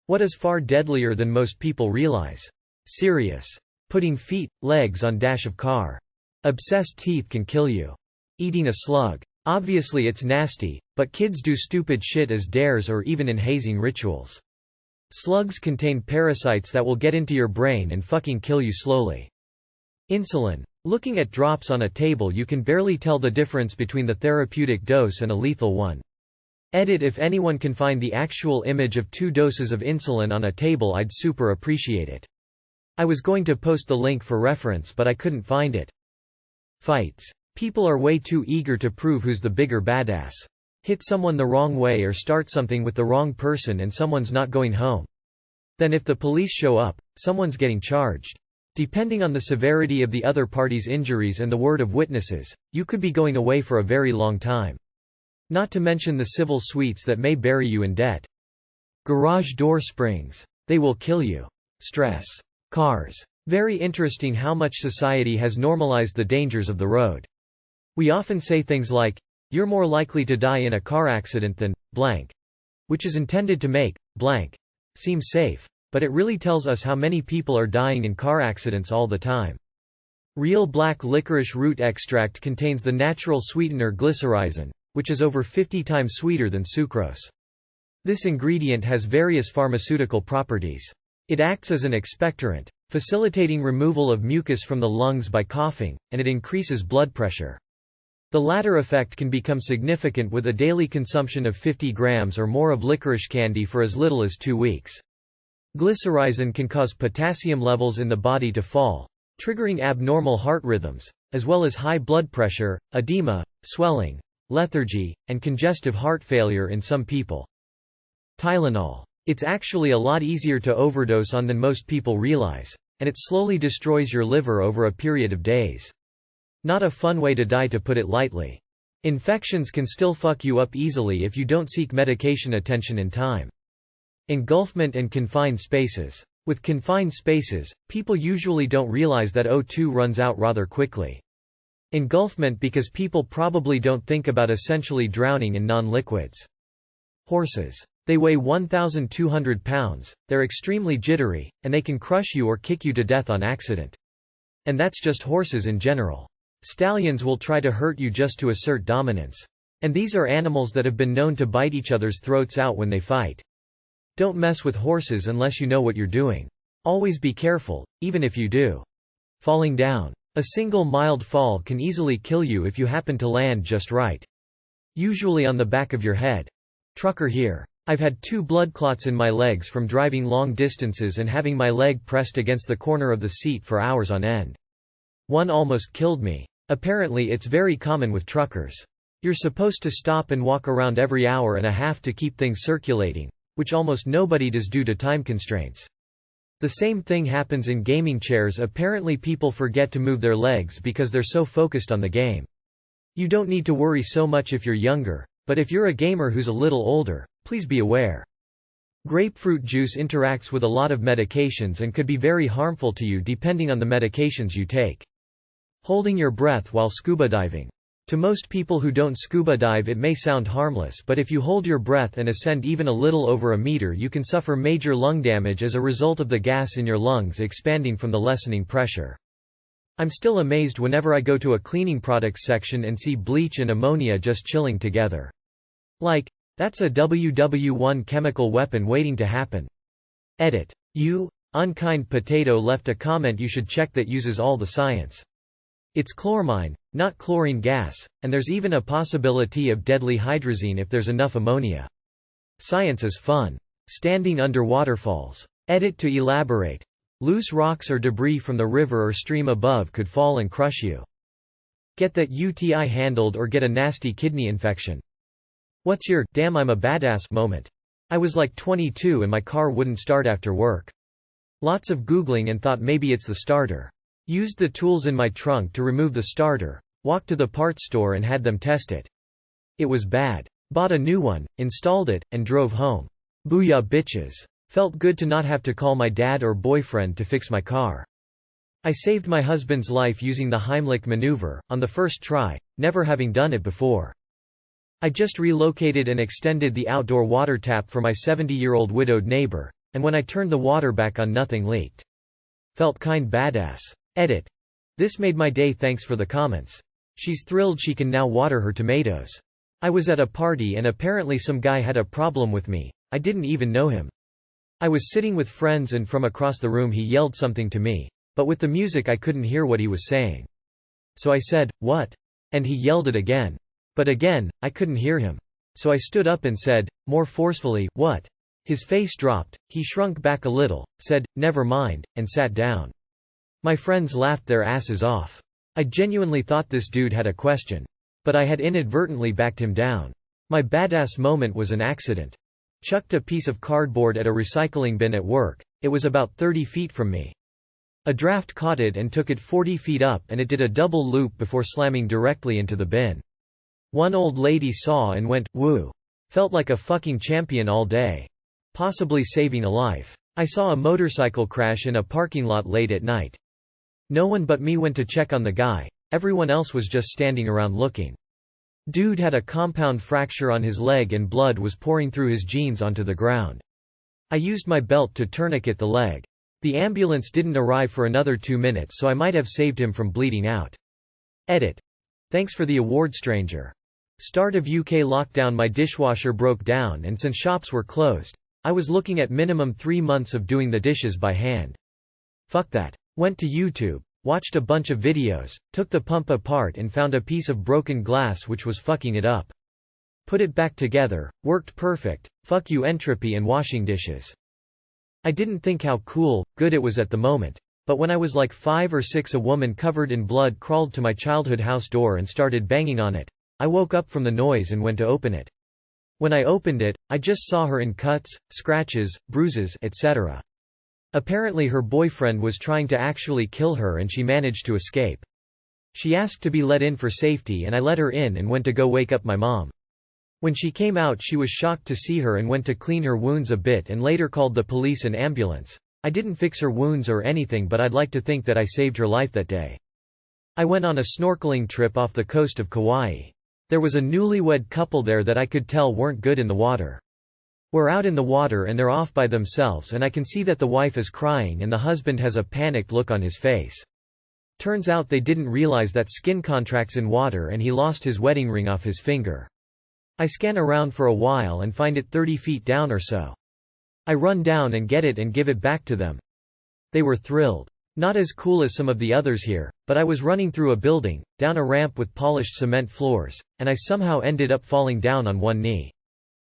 What is far deadlier than most people realize? Serious. Putting feet, legs on dash of car. Obsessed teeth can kill you. Eating a slug. Obviously it's nasty, but kids do stupid shit as dares or even in hazing rituals. Slugs contain parasites that will get into your brain and fucking kill you slowly. Insulin. Looking at drops on a table you can barely tell the difference between the therapeutic dose and a lethal one. Edit: if anyone can find the actual image of 2 doses of insulin on a table I'd super appreciate it. I was going to post the link for reference but I couldn't find it. Fights. People are way too eager to prove who's the bigger badass. Hit someone the wrong way or start something with the wrong person and someone's not going home. Then if the police show up, someone's getting charged. Depending on the severity of the other party's injuries and the word of witnesses, you could be going away for a very long time. Not to mention the civil suites that may bury you in debt. Garage door springs. They will kill you. Stress. Cars. Very interesting how much society has normalized the dangers of the road. We often say things like, "You're more likely to die in a car accident than blank," which is intended to make blank seem safe. But it really tells us how many people are dying in car accidents all the time. Real black licorice root extract contains the natural sweetener glycyrrhizin, which is over 50 times sweeter than sucrose. This ingredient has various pharmaceutical properties. It acts as an expectorant, facilitating removal of mucus from the lungs by coughing, and it increases blood pressure. The latter effect can become significant with a daily consumption of 50 grams or more of licorice candy for as little as 2 weeks. Glycyrrhizin can cause potassium levels in the body to fall, triggering abnormal heart rhythms, as well as high blood pressure, edema, swelling, lethargy, and congestive heart failure in some people. Tylenol. It's actually a lot easier to overdose on than most people realize, and it slowly destroys your liver over a period of days. Not a fun way to die, to put it lightly. Infections can still fuck you up easily if you don't seek medication attention in time. Engulfment and confined spaces. With confined spaces, people usually don't realize that O2 runs out rather quickly. Engulfment because people probably don't think about essentially drowning in non-liquids. Horses. They weigh 1,200 pounds, they're extremely jittery, and they can crush you or kick you to death on accident. And that's just horses in general. Stallions will try to hurt you just to assert dominance. And these are animals that have been known to bite each other's throats out when they fight. Don't mess with horses unless you know what you're doing. Always be careful, even if you do. Falling down. A single mild fall can easily kill you if you happen to land just right. Usually on the back of your head. Trucker here. I've had 2 blood clots in my legs from driving long distances and having my leg pressed against the corner of the seat for hours on end. One almost killed me. Apparently it's very common with truckers. You're supposed to stop and walk around every hour and a half to keep things circulating, which almost nobody does due to time constraints. The same thing happens in gaming chairs. Apparently people forget to move their legs because they're so focused on the game. You don't need to worry so much if you're younger, but if you're a gamer who's a little older, please be aware. Grapefruit juice interacts with a lot of medications and could be very harmful to you depending on the medications you take. Holding your breath while scuba diving. To most people who don't scuba dive it may sound harmless, but if you hold your breath and ascend even a little over a meter you can suffer major lung damage as a result of the gas in your lungs expanding from the lessening pressure. I'm still amazed whenever I go to a cleaning products section and see bleach and ammonia just chilling together. Like, that's a WW1 chemical weapon waiting to happen. Edit. You, unkind potato, left a comment you should check that uses all the science. It's chloramine, not chlorine gas, and there's even a possibility of deadly hydrazine if there's enough ammonia. Science is fun. Standing under waterfalls. Edit to elaborate. Loose rocks or debris from the river or stream above could fall and crush you. Get that UTI handled or get a nasty kidney infection. What's your "damn I'm a badass" moment? I was like 22 and my car wouldn't start after work. Lots of Googling and thought maybe it's the starter. Used the tools in my trunk to remove the starter, walked to the parts store and had them test it. It was bad. Bought a new one, installed it, and drove home. Booyah bitches. Felt good to not have to call my dad or boyfriend to fix my car. I saved my husband's life using the Heimlich maneuver, on the first try, never having done it before. I just relocated and extended the outdoor water tap for my 70-year-old widowed neighbor. and when I turned the water back on nothing leaked. Felt kind badass. Edit. This made my day, thanks for the comments. She's thrilled she can now water her tomatoes. I was at a party and apparently some guy had a problem with me. I didn't even know him. I was sitting with friends and from across the room he yelled something to me, but with the music I couldn't hear what he was saying. So I said, "What?" And he yelled it again. But again, I couldn't hear him. So I stood up and said, more forcefully, "What?" His face dropped, he shrunk back a little, said, "Never mind," and sat down. My friends laughed their asses off. I genuinely thought this dude had a question. But I had inadvertently backed him down. My badass moment was an accident. Chucked a piece of cardboard at a recycling bin at work. It was about 30 feet from me. A draft caught it and took it 40 feet up, and it did a double loop before slamming directly into the bin. One old lady saw and went, "Woo. Felt like a fucking champion all day." Possibly saving a life. I saw a motorcycle crash in a parking lot late at night. No one but me went to check on the guy. Everyone else was just standing around looking. Dude had a compound fracture on his leg and blood was pouring through his jeans onto the ground. I used my belt to tourniquet the leg. The ambulance didn't arrive for another 2 minutes, so I might have saved him from bleeding out. Edit. Thanks for the award, stranger. Start of UK lockdown. My dishwasher broke down, and since shops were closed, I was looking at minimum 3 months of doing the dishes by hand. Fuck that. Went to YouTube. Watched a bunch of videos, took the pump apart and found a piece of broken glass which was fucking it up. Put it back together, worked perfect. Fuck you entropy and washing dishes. I didn't think how good it was at the moment, but when I was like 5 or 6 a woman covered in blood crawled to my childhood house door and started banging on it. I woke up from the noise and went to open it. When I opened it, I just saw her in cuts, scratches, bruises, etc. Apparently her boyfriend was trying to actually kill her and she managed to escape. She asked to be let in for safety and I let her in and went to go wake up my mom. When she came out she was shocked to see her and went to clean her wounds a bit and later called the police and ambulance. I didn't fix her wounds or anything, but I'd like to think that I saved her life that day. I went on a snorkeling trip off the coast of Kauai. There was a newlywed couple there that I could tell weren't good in the water. We're out in the water and they're off by themselves and I can see that the wife is crying and the husband has a panicked look on his face. Turns out they didn't realize that skin contracts in water and he lost his wedding ring off his finger. I scan around for a while and find it 30 feet down or so. I run down and get it and give it back to them. They were thrilled. Not as cool as some of the others here, but I was running through a building, down a ramp with polished cement floors, and I somehow ended up falling down on one knee.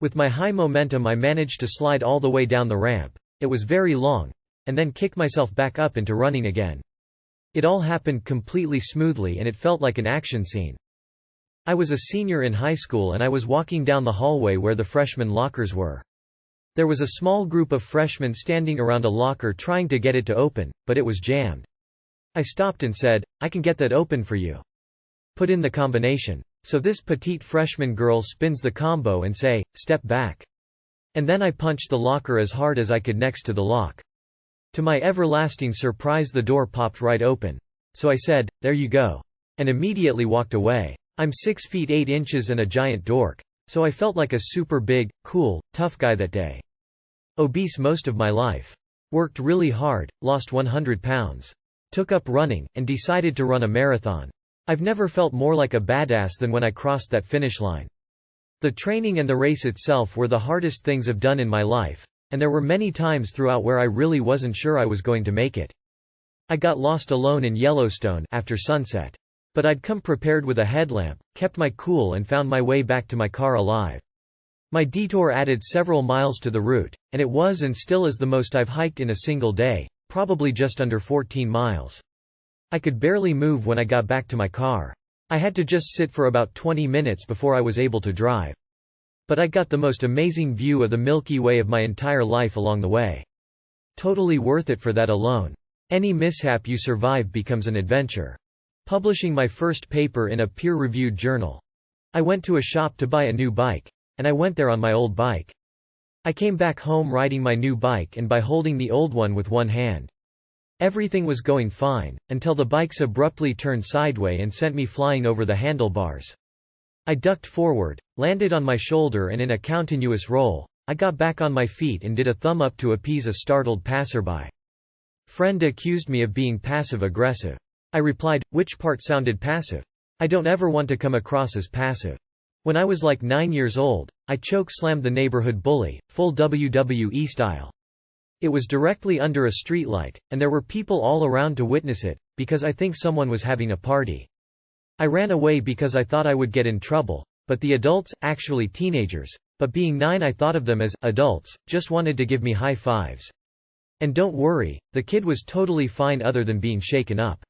With my high momentum I managed to slide all the way down the ramp, it was very long, and then kick myself back up into running again. It all happened completely smoothly and it felt like an action scene. I was a senior in high school and I was walking down the hallway where the freshman lockers were. There was a small group of freshmen standing around a locker trying to get it to open, but it was jammed. I stopped and said, "I can get that open for you. Put in the combination." So this petite freshman girl spins the combo and say, "Step back." And then I punched the locker as hard as I could next to the lock. To my everlasting surprise the door popped right open. So I said, "There you go." And immediately walked away. I'm 6 feet 8 inches and a giant dork. So I felt like a super big, cool, tough guy that day. Obese most of my life. Worked really hard, lost 100 pounds. Took up running, and decided to run a marathon. I've never felt more like a badass than when I crossed that finish line. The training and the race itself were the hardest things I've done in my life, and there were many times throughout where I really wasn't sure I was going to make it. I got lost alone in Yellowstone after sunset. But I'd come prepared with a headlamp, kept my cool and found my way back to my car alive. My detour added several miles to the route, and it was and still is the most I've hiked in a single day, probably just under 14 miles. I could barely move when I got back to my car. I had to just sit for about 20 minutes before I was able to drive. But I got the most amazing view of the Milky Way of my entire life along the way. Totally worth it for that alone. Any mishap you survive becomes an adventure. Publishing my first paper in a peer-reviewed journal. I went to a shop to buy a new bike, and I went there on my old bike. I came back home riding my new bike and by holding the old one with one hand. Everything was going fine, until the bikes abruptly turned sideways and sent me flying over the handlebars. I ducked forward, landed on my shoulder and in a continuous roll, I got back on my feet and did a thumb up to appease a startled passerby. Friend accused me of being passive-aggressive. I replied, which part sounded passive? I don't ever want to come across as passive. When I was like 9 years old, I choke-slammed the neighborhood bully, full WWE style. It was directly under a streetlight, and there were people all around to witness it, because I think someone was having a party. I ran away because I thought I would get in trouble, but the adults, actually teenagers, but being 9 I thought of them as adults, just wanted to give me high fives. And don't worry, the kid was totally fine other than being shaken up.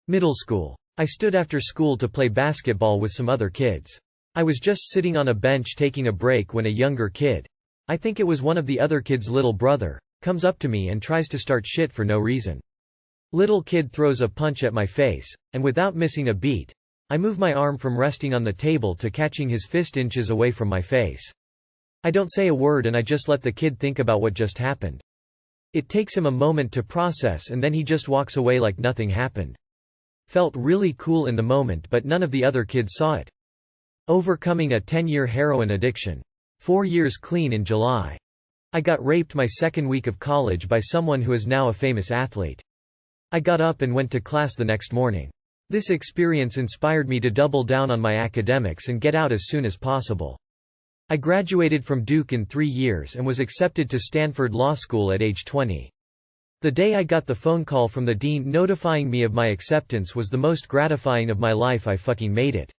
Middle school. I stood after school to play basketball with some other kids. I was just sitting on a bench taking a break when a younger kid, I think it was one of the other kids' little brother, comes up to me and tries to start shit for no reason. Little kid throws a punch at my face, and without missing a beat, I move my arm from resting on the table to catching his fist inches away from my face. I don't say a word and I just let the kid think about what just happened. It takes him a moment to process and then he just walks away like nothing happened. Felt really cool in the moment but none of the other kids saw it. Overcoming a 10-year heroin addiction. 4 years clean in July. I got raped my second week of college by someone who is now a famous athlete. I got up and went to class the next morning. This experience inspired me to double down on my academics and get out as soon as possible. I graduated from Duke in 3 years and was accepted to Stanford Law School at age 20. The day I got the phone call from the dean notifying me of my acceptance was the most gratifying of my life. I fucking made it.